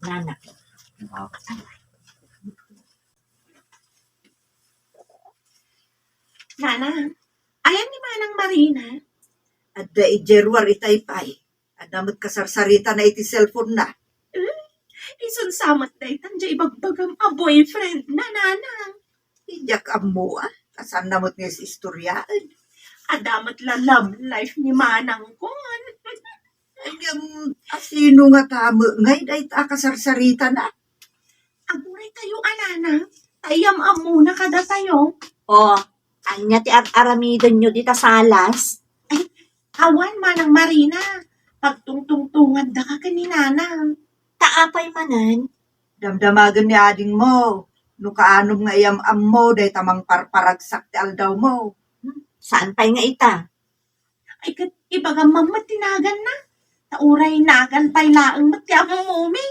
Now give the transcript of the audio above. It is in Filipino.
Nanak. Nana, ayan ni Manang Marina. At da ijerwar itay pay. At damot kasarsarita na iti cellphone na. Ison samat na itanjay ibagbagam a boyfriend na nanang. Iyak amo Kasan namot nga si istoryaan. Adamat la love life ni Manang ko. Ayam, asino nga tamo. Ngay da ita kasarsarita na. Aburay tayo, anana. Tayam amuna kada tayo. O, anya ti aramidon nyo dita salas. Awan Manang Marina. Pagtungtungtungan da ka kaninanang. Kaapay manan. Damdamagan ni ading mo. No kaanom nga iyam mo. Day tamang parparagsak ti aldaw mo. Saan pay nga ita? Ay kat ibaga mamatinagan na. Tauray nagan pay laang mati ang mumi.